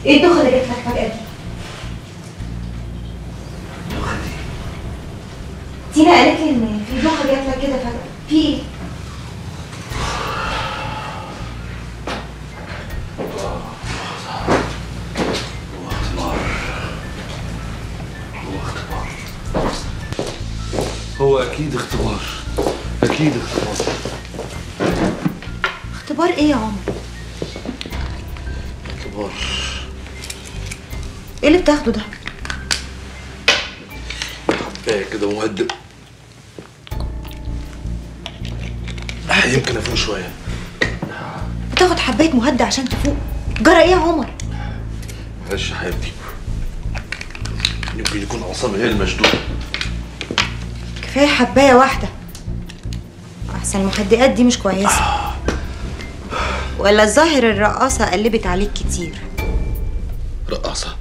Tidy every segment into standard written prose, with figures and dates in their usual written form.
ايه الدوخه اللي جت لك فجاه دي؟ الدوخه دي تينا قالت لي ان في دوخه جت لك كده فجاه، في ايه؟ هو اكيد اختبار، اكيد اختبار. اختبار ايه يا عمر؟ اختبار ايه اللي بتاخده ده؟ حبايه كده مهدئ، يمكن افوق شويه. بتاخد حبايه مهدئ عشان تفوق؟ جرى ايه يا عمر؟ معلش يا حبيبتي، يمكن يكون اعصابي هي المشدوده. كفايه حبايه واحده، احسن المهدئات دي مش كويسه. ولا الظاهر الرقاصه قلبت عليك كتير. رقاصه؟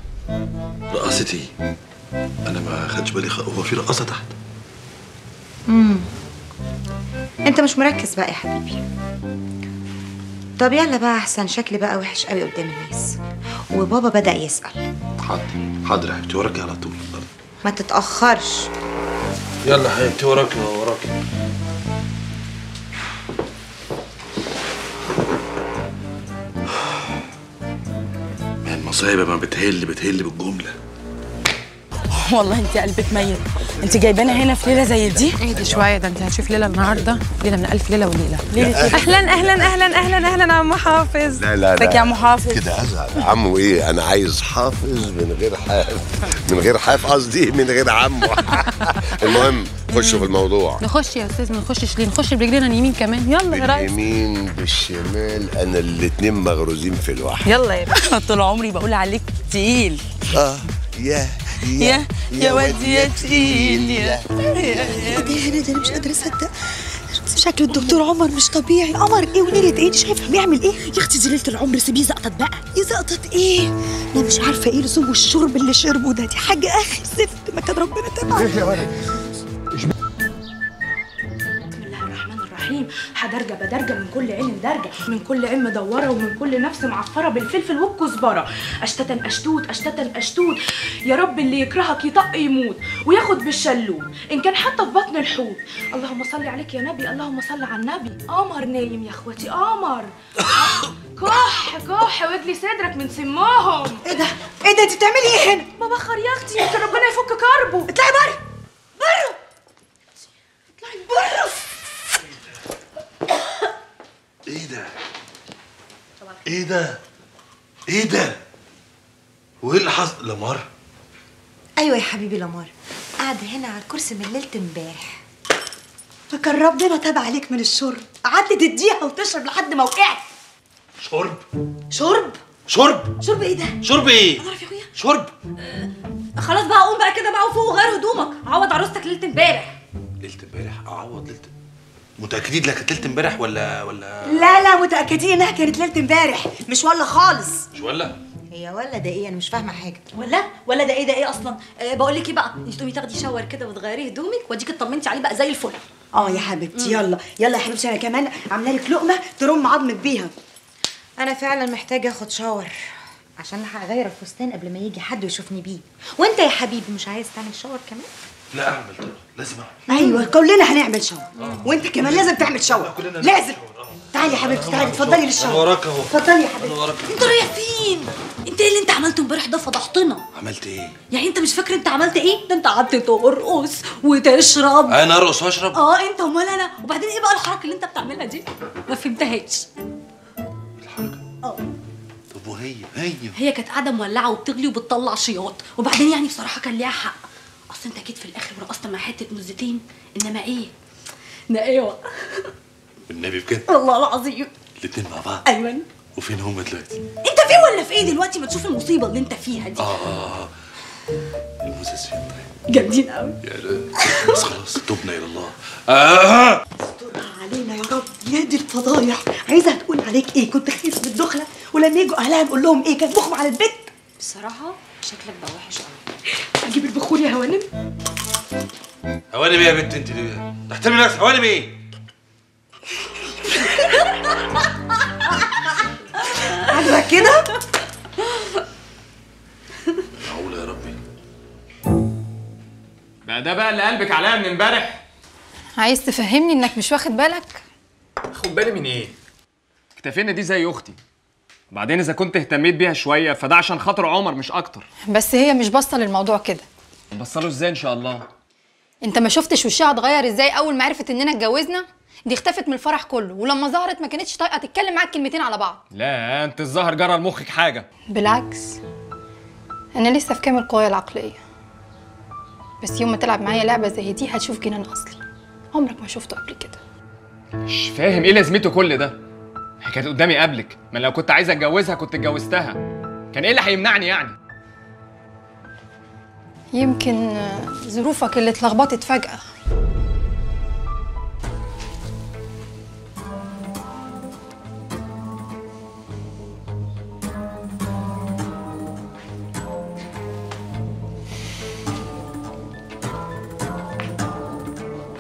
رقاصة ايه؟ انا ما خدش بالي هو في رقاصه تحت؟ انت مش مركز بقى يا حبيبي. طب يلا بقى، احسن شكلي بقى وحش قوي قدام الناس، وبابا بدأ يسأل. حاضر حاضر يا حبيبتي، وراكي على طول. ما تتأخرش. يلا يا حبيبتي، وراكي وراكي. المصايب ما بتهل بالجمله. والله انت قلبك ميت. انت جايبانا هنا في ليله زي دي؟ اهدي شويه، ده انت هتشوف ليله النهارده ليله من الف ليله وليله. ليله اهلا اهلا اهلا اهلا اهلا يا عم حافظ. لا لا ازيك يا عم حافظ؟ كده ازعل عمو. ايه انا عايز حافظ من غير حاف، من غير حاف قصدي من غير عمو. المهم خشوا في الموضوع. نخش يا استاذ، ما نخشش ليه؟ نخش برجلينا اليمين كمان. يلا يا ريس. باليمين بالشمال، انا الاتنين مغروزين في الواحد. يلا يا باشا. طول عمري بقول عليك تقيل. يا واد يا تقيل يا ايه ده انا مش قادره اصدق. شكل الدكتور عمر مش طبيعي. قمر ايه وليله ايه؟ دي شايفه بيعمل ايه؟ يا اختي دي ليله العمر، سيبيه زقطت بقى. يزقطط ايه؟ انا مش عارفه ايه لزوم الشرب اللي شربه ده. دي حاجه اخر زفت، ما كان ربنا تبعه. بسم الله الرحمن الرحيم. حدرجه بدرجه من كل عين درجه، من كل عين مدوره، ومن كل نفس معفره بالفلفل والكزبره. اشتتا اشتوت اشتتا اشتوت. يا رب اللي يكرهك يطق يموت وياخد بالشلوت، ان كان حتى في بطن الحوت. اللهم صل عليك يا نبي، اللهم صل على النبي. قمر نايم يا اخواتي، قمر. كح كح واجلي صدرك من سمهم. ايه ده؟ ايه ده؟ انت بتعملي ايه هنا؟ ببخر يا اختي، يمكن ربنا يفك كربه. اطلعي بره، بره، اطلعي بره. ايه ده؟ ايه ده؟ ايه ده؟ وايه اللي حصل؟ لمار؟ ايوه يا حبيبي، لمار قاعده هنا على الكرسي من ليله امبارح، فكان ربنا تاب عليك من الشرب. قعدت تديها وتشرب لحد ما وقعت. شرب؟ شرب؟ شرب ايه ده؟ شرب ايه؟ اعرف يا اخويا. شرب؟ خلاص بقى، قوم بقى كده بقى وفوق وغير هدومك، عوض عروستك ليله امبارح. ليلة امبارح؟ اعوض ليلة؟ متأكدين لا كانت ليلة امبارح ولا لا متأكدين انها كانت ليلة امبارح، مش ولا خالص. مش ولا؟ هي ولا ده ايه؟ انا مش فاهمة حاجة. ولا ده ايه؟ ده ايه اصلا؟ بقول لك ايه بقى، انت تقومي تاخدي شاور كده وتغيري هدومك واديك اطمنتي عليه بقى زي الفل. يا حبيبتي، يلا يا حبيبتي، انا كمان عامله لك لقمة ترم عظمك بيها. انا فعلا محتاجة اخد شاور عشان الحق اغير الفستان قبل ما يجي حد يشوفني بيه. وانت يا حبيبي مش عايز تعمل شاور كمان؟ لا اعمل طبعا، لازم اعمل. ايوه كلنا هنعمل شاور. وانت كمان لازم تعمل شاور، لازم. تعالي يا حبيبتي، تعالي اتفضلي للشاور. انا وراك اهو. اتفضلي يا حبيبتي. انا وراك. انت رايح فين؟ انت ايه اللي انت عملته امبارح ده؟ فضحتنا. عملت ايه؟ يعني انت مش فاكر انت عملت ايه؟ ده انت قعدت ترقص وتشرب. انا ارقص واشرب؟ انت امال انا. وبعدين ايه بقى الحركه اللي انت بتعملها دي؟ ما فهمتهاش. الحركة؟ طب وهي هي كانت قاعده مولعه وبتغلي وبتطلع شياط، وبعدين يعني بصراحه كان ليها حق. اصل انت اكيد في الاخر رقصت مع حته مزتين، انما ايه؟ نقاوه. والنبي بجد؟ والله العظيم. الاتنين مع بعض؟ ايوه. وفين هما دلوقتي؟ انت فين ولا في ايه دلوقتي؟ ما تشوف المصيبه اللي انت فيها دي. الموزس فين طيب؟ جامدين قوي. بس خلاص تبنا الى الله. استرها علينا يا رب يا دي الفضايح. عايزه تقول عليك ايه؟ كنت خايف من الدخله، ولما يجوا اهلها نقول لهم ايه؟ كان مخهم على البيت. بصراحه شكلك بقى وحش قوي. اجيب البخور يا هوانم. هوانم ايه يا بنت انت دي؟ تحترمي نفسك. هوانم ايه؟ عاجبك كده؟ ده بقى اللي قلبك عليا من امبارح. عايز تفهمني انك مش واخد بالك؟ خد بالي من ايه؟ اكتفينا دي زي اختي. وبعدين اذا كنت اهتميت بيها شويه فده عشان خاطر عمر مش اكتر. بس هي مش باصه للموضوع كده. نبصله ازاي ان شاء الله؟ انت ما شفتش وشها اتغير ازاي اول ما عرفت اننا اتجوزنا؟ دي اختفت من الفرح كله، ولما ظهرت ما كانتش طايقه تتكلم معاك كلمتين على بعض. لا انت الظاهر جرى لمخك حاجه. بالعكس، انا لسه في كامل قوايا العقليه، بس يوم ما تلعب معايا لعبه زي دي هتشوف جنان اصلي عمرك ما شفته قبل كده. مش فاهم ايه لازمته كل ده؟ هي كانت قدامي قبلك، ما لو كنت عايز اتجوزها كنت اتجوزتها. كان ايه اللي هيمنعني يعني؟ يمكن ظروفك اللي اتلخبطت فجأة.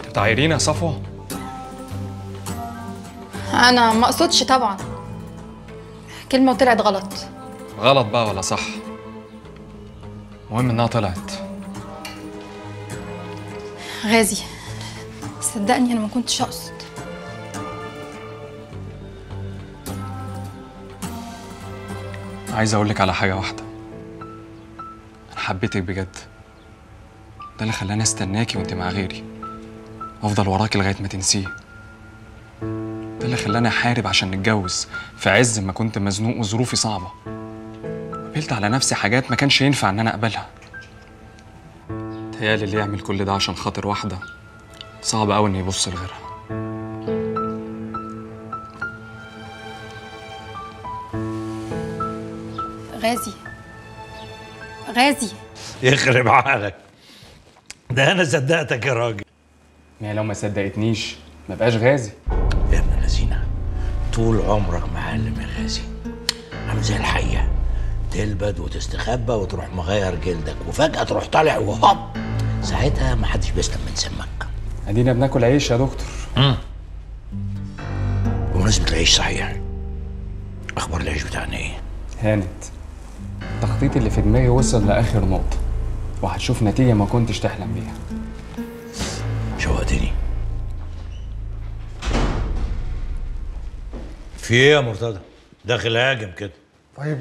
بتعايريني يا صفوة؟ أنا ما أقصدش طبعا، كلمة وطلعت غلط. غلط بقى ولا صح؟ المهم إنها طلعت. غازي صدقني أنا ما كنتش أقصد. عايز أقولك على حاجة واحدة، أنا حبيتك بجد. ده اللي خلاني استناكي وأنت مع غيري، وأفضل وراكي لغاية ما تنسيه. ده اللي خلاني أحارب عشان نتجوز في عز ما كنت مزنوق وظروفي صعبة. قبلت على نفسي حاجات ما كانش ينفع إن أنا أقبلها. تهيألي اللي يعمل كل ده عشان خاطر واحدة صعب أوي إنه يبص لغيرها. غازي يخرب عقلك، ده انا صدقتك يا راجل. يعني لو ما صدقتنيش ما بقاش غازي. يا ابن الذين، طول عمرك معلم يا غازي، عامل زي الحيه، تلبد وتستخبى وتروح مغير جلدك وفجأة تروح طالع وهوب، ساعتها ما حدش بيسلم من سمك. ادينا بناكل عيش يا دكتور. بمناسبة العيش صحيح، اخبار العيش بتاعنا ايه؟ هانت. التخطيط اللي في دماغي وصل لاخر نقطة، وهتشوف نتيجة ما كنتش تحلم بيها. شوقتني. في ايه يا مرتضى؟ داخل هاجم كده. طيب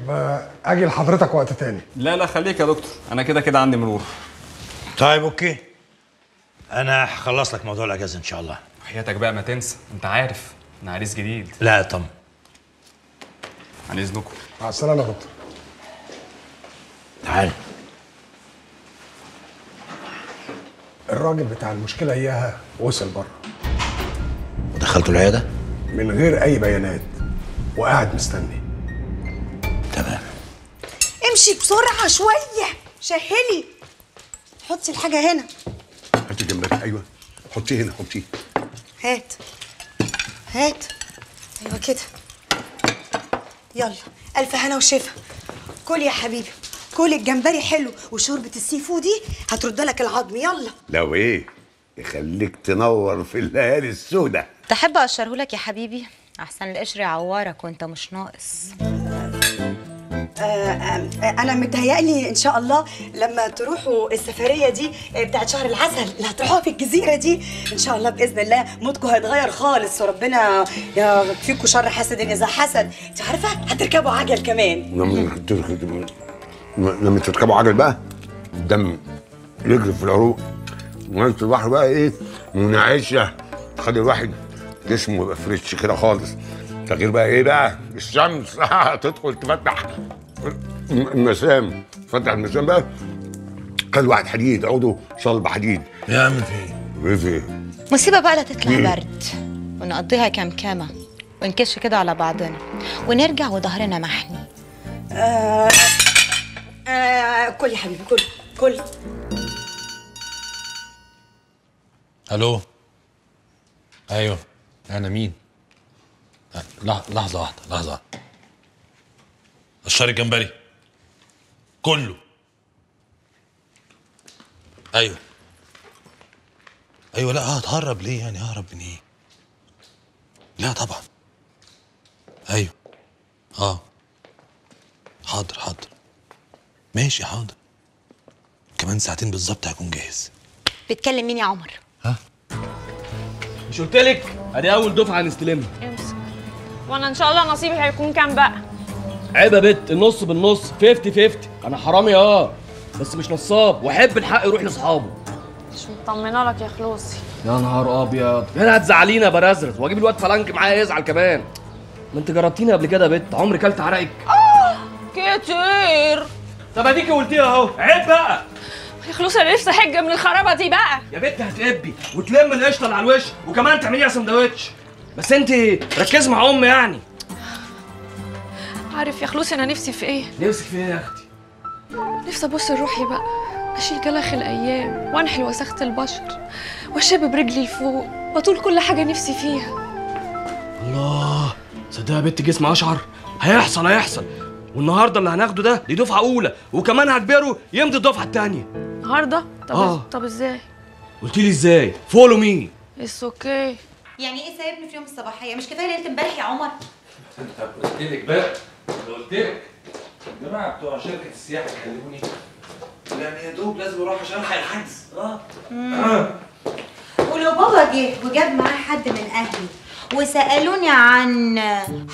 اجي لحضرتك وقت تاني. لا خليك يا دكتور، انا كده عندي مرور. طيب اوكي، انا هخلص لك موضوع الاجازه ان شاء الله. حياتك بقى ما تنسى، انت عارف انا عريس جديد. لا طم. عن اذنكم. مع السلامه يا دكتور. تعال. الراجل بتاع المشكله اياها وصل بره ودخلته العياده من غير اي بيانات وقاعد مستني. تمام. امشي بسرعه شويه، شهلي. حطي الحاجه هنا. هاتي جنبك. ايوه حطيه هنا، حطيه. هات ايوه كده. يلا الف هنا وشفا. كل يا حبيبي، كل الجمبري حلو، وشوربه السي فود دي هترد لك العظم. يلا. لو ايه يخليك تنور في الليالي السوداء. تحب اقشرهولك يا حبيبي احسن القشر يعورك وانت مش ناقص. انا متهيألي ان شاء الله لما تروحوا السفريه دي بتاعت شهر العسل اللي هتروحوها في الجزيره دي، ان شاء الله باذن الله مودكم هيتغير خالص، وربنا يكفيكوا شر حسد اذا حسد. انت عارفه هتركبوا عجل كمان. لما تركبوا عجل بقى الدم يجري في العروق، وميه البحر بقى ايه منعشه، تخلي الواحد جسمه يبقى فريش كده خالص. تغيير بقى ايه بقى؟ الشمس تدخل تفتح المسام، تفتح المسام بقى خلي واحد حديد، عوده صلب حديد. يا عم في ايه؟ مصيبه بقى لا تطلع برد، ونقضيها كمكمه ونكش كده على بعضنا ونرجع وظهرنا محني. كل يا حبيبي كل. الو. ايوه انا مين؟ لحظه واحده. الشاري الجمبري كله. ايوه لا هتهرب ليه يعني؟ ههرب من ايه؟ لا طبعا. ايوه حاضر ماشي حاضر، كمان ساعتين بالظبط هكون جاهز. بتكلم مين يا عمر؟ مش قلت لك ادي اول دفعه هنستلمها. امسك. وانا ان شاء الله نصيبي هيكون كام بقى؟ عيب يا بت، النص بالنص 50-50. انا حرامي بس مش نصاب، واحب الحق يروح لاصحابه. مش مطمنه لك يا خلوصي. يا نهار ابيض، هنا هتزعلينا يا برزرز، واجيب الواد فلانك معايا يزعل كمان. ما انت جربتيني قبل كده يا بت، عمري كلت عرقك؟ كتير. طب اديكي قلتيها اهو، عيب بقى يا خلوصي انا نفسي حجه من الخرابه دي بقى. يا بت، هتقبي وتلم القشطه اللي على الوش وكمان تعمليها سندوتش. بس انت ركزي مع امي يعني. عارف يا خلوصي انا نفسي في ايه؟ نفسك في ايه يا اختي؟ نفسي ابص لروحي بقى، اشيل جلخ الايام وانحل وساخه البشر واشب برجلي لفوق واطول كل حاجه نفسي فيها. الله، صدق يا بت جسمي اشعر. هيحصل. والنهارده اللي هناخده ده دي دفعه اولى، وكمان هجبره يمضي الدفعه الثانيه النهارده. طب ازاي؟ قلت لي ازاي؟ فولو مي. اتس اوكي. يعني ايه سايبني في يوم الصباحيه؟ مش كفايه ليله امبارح يا عمر؟ طب قلت لك بقى، قلت لك الجماعه بتوع شركه السياحه كلموني، يعني يا دوب لازم اروح عشان الحق الحجز. ولو بابا جه وجاب معاه حد من اهلي وسالوني عن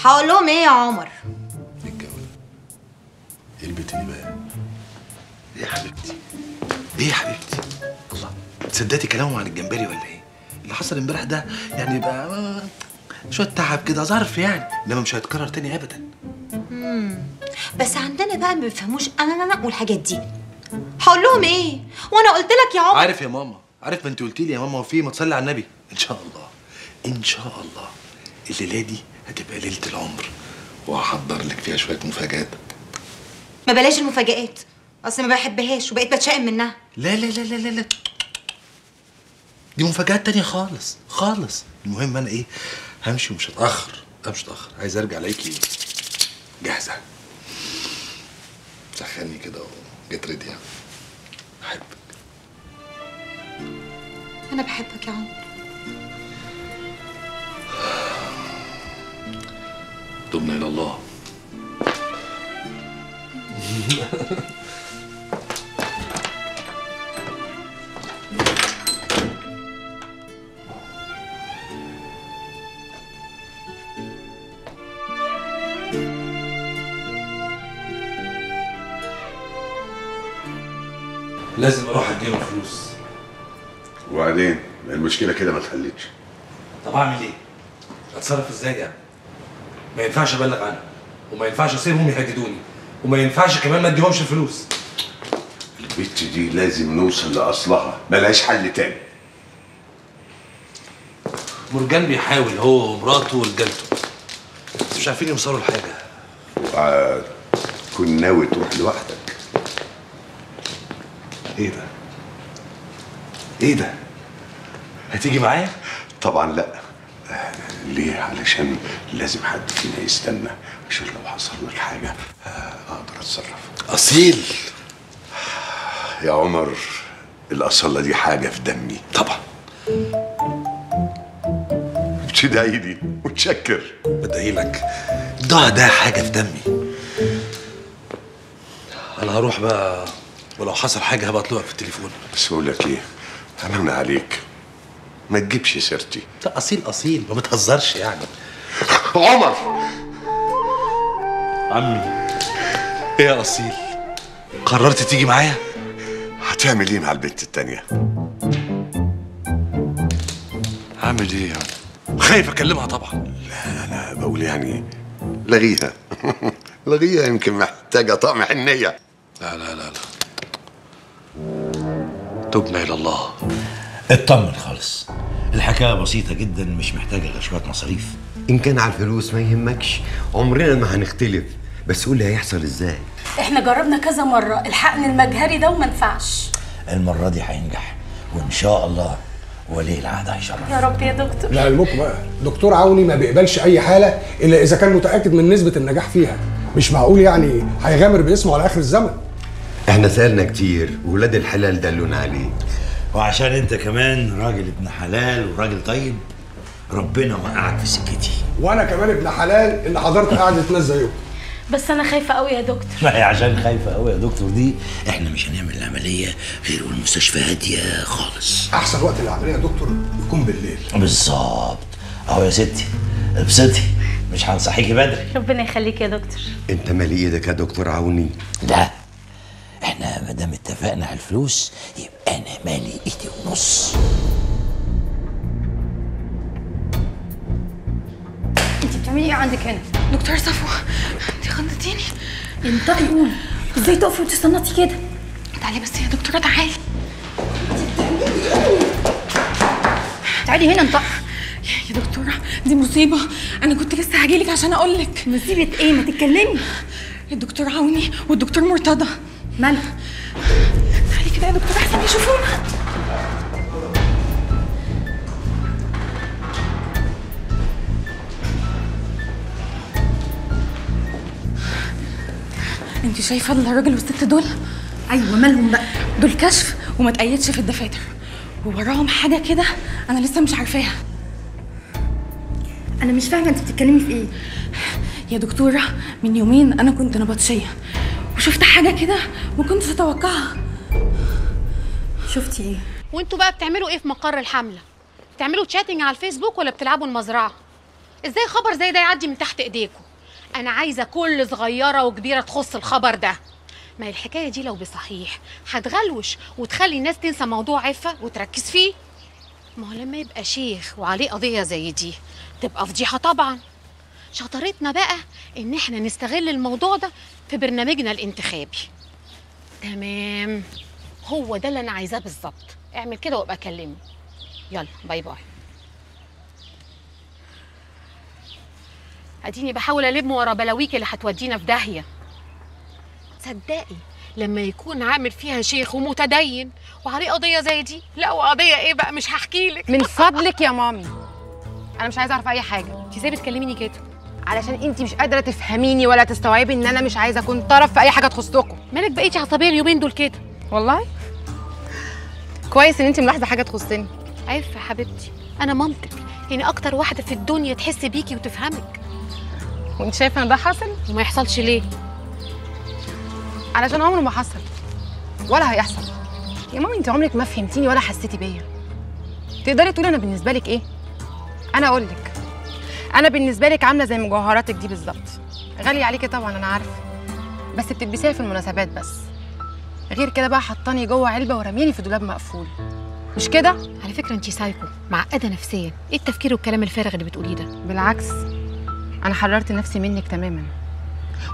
هقول لهم ايه يا عمر؟ ايه البيت اللي بقى؟ ايه يا حبيبتي؟ ايه يا حبيبتي؟ الله، تصدقتي كلامهم عن الجمبري ولا ايه؟ اللي حصل امبارح ده يعني بقى شويه تعب كده ظرف يعني، انما مش هيتكرر تاني ابدا. بس عندنا بقى ما بيفهموش انا والحاجات دي. هقول لهم ايه؟ وانا قلت لك يا عمر. عارف يا ماما، عارف، ما انت قلتي لي يا ماما وفي ما تصلي على النبي. ان شاء الله ان شاء الله الليله دي هتبقى ليله العمر، وهحضر لك فيها شويه مفاجآت. ما بلاش المفاجآت، اصل ما بحبهاش وبقيت بتشائم منها. لا لا لا لا لا لا، دي مفاجآت تانية خالص خالص. المهم انا ايه، همشي ومش هتأخر. عايز ارجع الاقيكي جاهزة. سخني كده وجيت ريدي. احبك. انا بحبك يا عمر. تبنا الى الله. لازم اروح اديهم فلوس. وبعدين المشكله كده ما اتحلتش. طب اعمل ايه؟ اتصرف ازاي يعني؟ ما ينفعش ابلغ عنها، وما ينفعش اسيبهم يهددوني، وما ينفعش كمان ما اديهمش الفلوس. البت دي لازم نوصل لاصلها، ملهاش حل تاني. مرجان بيحاول هو ومراته ورجالته، بس مش عارفين يوصلوا لحاجه. كن ناوي تروح لوحدك. ايه ده؟ هتيجي معايا؟ طبعا لا. ليه؟ علشان لازم حد فينا يستنى، عشان لو حصل لك حاجه اقدر اتصرف. اصيل يا عمر، الاصاله دي حاجه في دمي. طبعا. بتدعي لي وتشكر. بدعي لك. ده حاجه في دمي. انا هروح بقى، ولو حصل حاجه هبقى اطلبك في التليفون. بس اقول لك ايه، امن عليك ما تجيبش سيرتي. ده اصيل ما بتهزرش يعني. عمر، عمي. ايه يا اصيل، قررت تيجي معايا؟ هتعمل ايه مع البنت التانية؟ هعمل ايه يعني؟ خايف اكلمها طبعا. لا بقول يعني لغيها. لغيها، يمكن محتاجة طعم حنية. لا تبنا الى الله. اطمن خالص، الحكايه بسيطه جدا، مش محتاجه غير شويه مصاريف. ان كان على الفلوس ما يهمكش، عمرنا ما هنختلف، بس قول لي هيحصل ازاي؟ احنا جربنا كذا مره الحقن المجهري ده وما نفعش. المره دي هينجح وان شاء الله ولي العهد هيشرف. يا رب يا دكتور. لعلمكم بقى دكتور عوني ما بيقبلش اي حاله الا اذا كان متاكد من نسبه النجاح فيها. مش معقول يعني هيغامر باسمه على اخر الزمن. احنا سالنا كتير وولاد الحلال دلونا عليه. وعشان انت كمان راجل ابن حلال وراجل طيب، ربنا وقعك في سكتي. وانا كمان ابن حلال اللي حضرت قعده ناس زيكم. بس انا خايفه قوي يا دكتور. ما هي عشان خايفه قوي يا دكتور دي احنا مش هنعمل العمليه غير والمستشفى هاديه خالص. احسن وقت للعمليه يا دكتور يكون بالليل. بالظبط. اهو يا ستي ابسطي، مش هنصحيكي بدري. ربنا يخليك يا دكتور. انت مالي ايدك يا دكتور عوني. لا احنا ما دام اتفقنا على الفلوس يبقى انا مالي ايدي ونص. انت بتعملي ايه عندك هنا؟ دكتور صفوة انت خضتيني. انطقي قولي، ازاي تقفي وتستنطي كده؟ تعالي بس يا دكتورة تعالي. تعالي هنا انطقي. يا دكتورة دي مصيبة، أنا كنت لسه هجيلك عشان أقولك. مصيبة إيه؟ ما تتكلمي. الدكتور عوني والدكتور مرتضى. مالها؟ تعالي كده يا دكتورة أحسن يشوفونا. أنت شايفة الراجل والست دول؟ أيوة مالهم بقى؟ دول كشف وما تقيدش في الدفاتر، ووراهم حاجة كده أنا لسه مش عارفاها. أنا مش فاهمة أنت بتتكلمي في إيه؟ يا دكتورة من يومين أنا كنت نبطشية وشفت حاجة كده ما كنتش أتوقعها. شفتي إيه؟ وانتوا بقى بتعملوا إيه في مقر الحملة؟ بتعملوا تشاتنج على الفيسبوك ولا بتلعبوا المزرعة؟ إزاي خبر زي ده يعدي من تحت إيديكم؟ أنا عايزة كل صغيرة وكبيرة تخص الخبر ده. ما الحكاية دي لو بصحيح هتغلوش وتخلي الناس تنسى موضوع عفة وتركز فيه. ما هو لما يبقى شيخ وعليه قضية زي دي تبقى فضيحة طبعا. شطارتنا بقى ان احنا نستغل الموضوع ده في برنامجنا الانتخابي. تمام، هو ده اللي انا عايزاه بالظبط. اعمل كده وابقى كلمني. يلا باي باي. اديني بحاول الم ورا بلاويك اللي هتودينا في داهيه. تصدقي لما يكون عامل فيها شيخ ومتدين وعليه قضيه زي دي، لا وقضيه ايه بقى مش هحكي لك. من فضلك يا مامي، انا مش عايزه اعرف اي حاجه. انت ازاي بتكلميني كده؟ علشان انت مش قادره تفهميني ولا تستوعبي ان انا مش عايزه اكون طرف في اي حاجه تخصكم. مالك بقيتي عصبيه اليومين دول كده؟ والله كويس ان انت ملاحظه حاجه تخصني. عارفه يا حبيبتي انا مامتك، يعني اكتر واحده في الدنيا تحس بيكي وتفهمك. وانت شايفه ان ده حصل؟ وما يحصلش ليه؟ علشان عمره ما حصل ولا هيحصل. يا مامي انت عمرك ما فهمتيني ولا حسيتي بيا. تقدري تقولي انا بالنسبه لك ايه؟ انا اقول لك، انا بالنسبه لك عامله زي مجوهراتك دي بالظبط. غاليه عليكي طبعا انا عارفه، بس بتلبسيها في المناسبات بس. غير كده بقى حطاني جوه علبه ورميني في دولاب مقفول. مش كده؟ على فكره انت سايكو معقده نفسيا. ايه التفكير والكلام الفارغ اللي بتقوليه ده؟ بالعكس انا حررت نفسي منك تماما،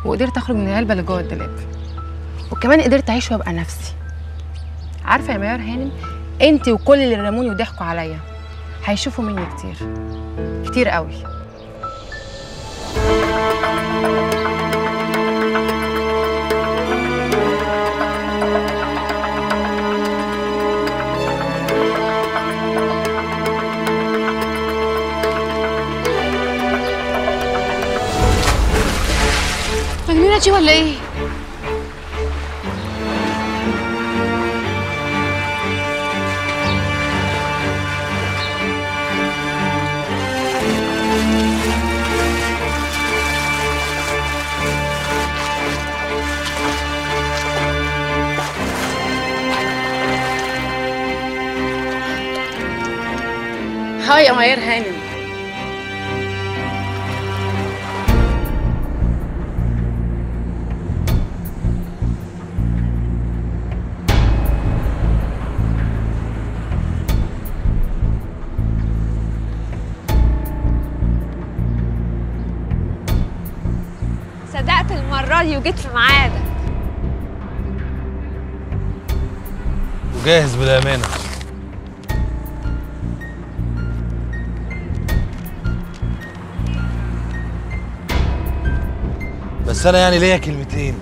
وقدرت اخرج من العلبه اللي جوه الدولاب، وكمان قدرت اعيش وابقى نفسي. عارفه يا ميار هانم، انت وكل اللي رموني وضحكوا عليا هيشوفوا مني كتير كتير قوي. مجنونه دي ولا ايه؟ هاي يا ميار هانم. صدقت المرة دي وجيت في ميعادك. وجاهز بالأمانة. بس أنا يعني ليا كلمتين.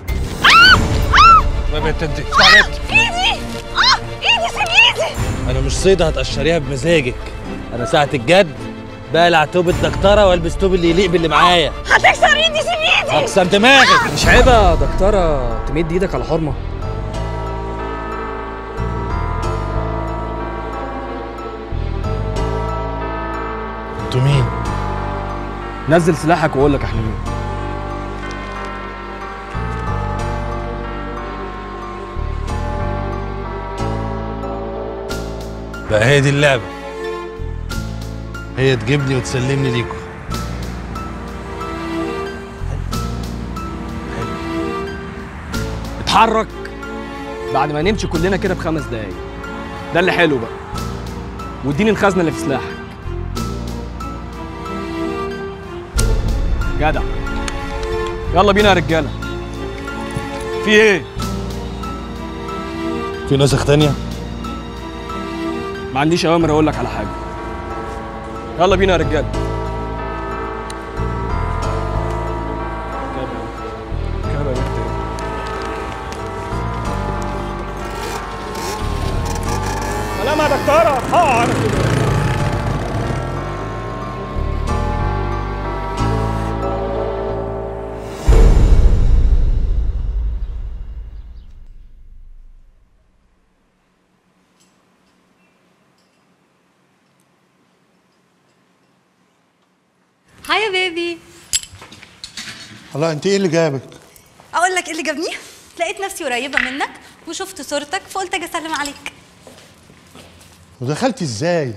ما بتدي ايدي ايدي سيب ايدي. انا مش صيدة هتقشريها بمزاجك. انا ساعة الجد بقلع توب الدكتورة والبس توب اللي يليق باللي معايا. هتكسر ايدي سيب ايدي. اقسم دماغك. مش عيب يا دكتورة تمد ايدك على حرمة؟ انتوا مين؟ نزل سلاحك واقول لك احنا مين. بقى هي دي اللعبه، هي تجيبني وتسلمني ليكوا. اتحرك بعد ما نمشي كلنا كده ب5 دقايق، ده اللي حلو بقى. واديني الخزنه اللي في سلاحك. جدع. يلا بينا يا رجاله. في ايه؟ في نسخ تانية؟ ما عنديش اوامر اقول لك على حاجه. يلا بينا يا رجاله. سلام يا دكتوره. انا كده. هاي يا بيبي. الله، انت ايه اللي جابك؟ اقول لك ايه اللي جابني؟ لقيت نفسي قريبه منك وشفت صورتك فقلت اجي اسلم عليك. ودخلتي ازاي؟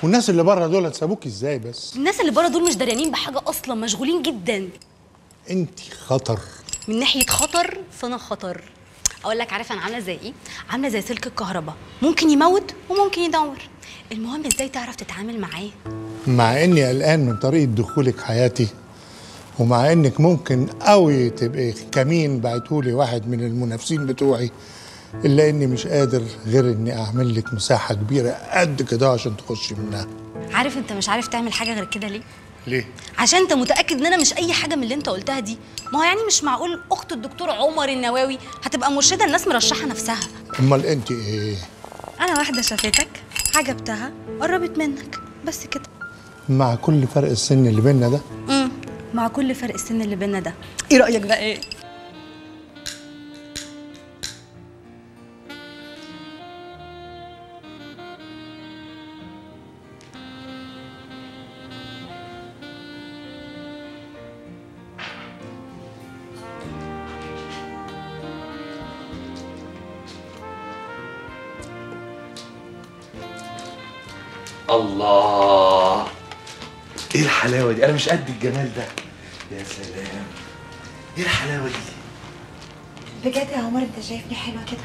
والناس اللي بره دول سابوكي ازاي بس؟ الناس اللي بره دول مش دريانين بحاجه اصلا، مشغولين جدا. انت خطر. من ناحيه خطر فانا خطر. اقول لك عارفه انا عامله زي ايه؟ عامله زي سلك الكهرباء، ممكن يموت وممكن يدور. المهم ازاي تعرف تتعامل معاه. مع اني قلقان من طريقه دخولك حياتي، ومع انك ممكن قوي تبقي كمين بعتولي واحد من المنافسين بتوعي، الا اني مش قادر غير اني اعمل لك مساحه كبيره قد كده عشان تخشي منها. عارف انت مش عارف تعمل حاجه غير كده ليه؟ ليه؟ عشان انت متاكد ان انا مش اي حاجه من اللي انت قلتها دي. ما هو يعني مش معقول اخت الدكتور عمر النواوي هتبقى مرشده الناس مرشحه نفسها. امال انت ايه؟ انا واحده شافتك عجبتها قربت منك بس كده. مع كل فرق السن اللي بينا ده؟ مع كل فرق السن اللي بينا ده. ايه رايك بقى ايه؟ الله، ايه الحلاوه دي؟ انا مش قد الجمال ده. يا سلام، ايه الحلاوه دي؟ بجد يا عمر انت شايفني حلوه كده؟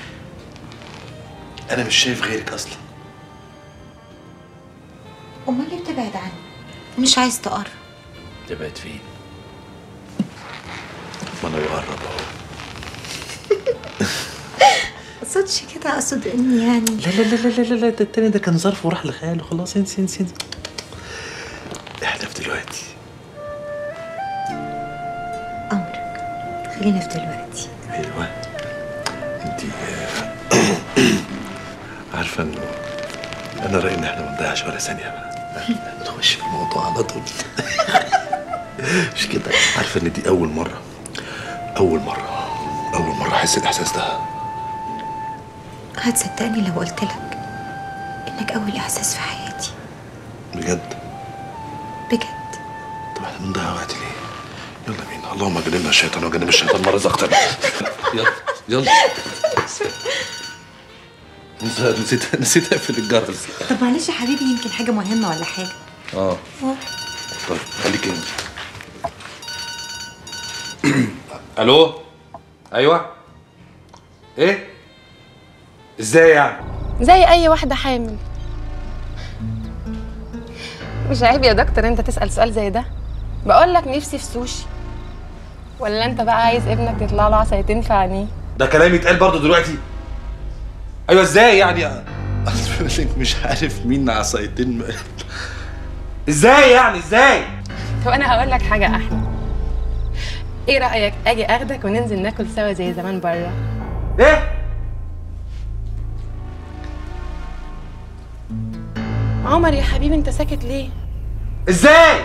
انا مش شايف غيرك اصلا. امال ليه بتبعد عني ومش عايز تقرب؟ تبعد فين؟ ما انا بقرب اهو. ما اقصدش كده، اقصد اني يعني لا لا لا لا لا لا، ده التاني ده كان ظرف وراح لخياله، خلاص انسي انسي انسي. احنا في دلوقتي. امرك، خلينا في دلوقتي. ايوه. انت عارفه انه انا رايي ان احنا ما نضيعش ولا ثانيه بقى، نخش في الموضوع على طول. مش كده؟ عارفه ان دي اول مره احس الاحساس ده. هتصدقني لو قلت لك انك اول احساس في حياتي؟ بجد؟ بجد. طب احنا بنضيع وقت ليه؟ يلا بينا، اللهم جنبنا الشيطان وجنب الشيطان ما رزقتنا. يلا يلا. نسيت اقفل الجرس. طب معلش يا حبيبي، يمكن حاجه مهمه ولا حاجه. طيب خليك هنا. الو. ايوه. ايه؟ ازاي يعني؟ زي اي واحده حامل. مش عيب يا دكتور انت تسال سؤال زي ده؟ بقول لك نفسي في سوشي، ولا انت بقى عايز ابنك يطلع له عصايتين في عينيه؟ ده كلام يتقال برضه دلوقتي؟ ايوه ازاي يعني؟ مش عارف مين عصايتين. ازاي يعني ازاي؟ طب انا هقول لك حاجه احلى. ايه رايك اجي اخدك وننزل ناكل سوا زي زمان بره؟ ايه؟ عمر يا حبيبي انت ساكت ليه؟ ازاي؟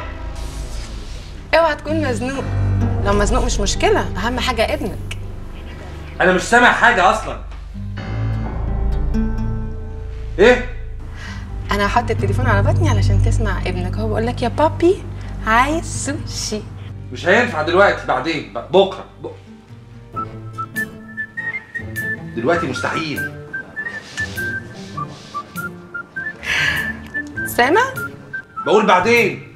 اوعى تكون مزنوق. لو مزنوق مش مشكله، اهم حاجه ابنك. انا مش سامع حاجه اصلا. ايه؟ انا هحط التليفون على بطني علشان تسمع ابنك هو بيقول لك يا بابي عايز سوشي. مش هينفع دلوقتي، بعدين بكره. دلوقتي مستحيل. سامع؟ بقول بعدين.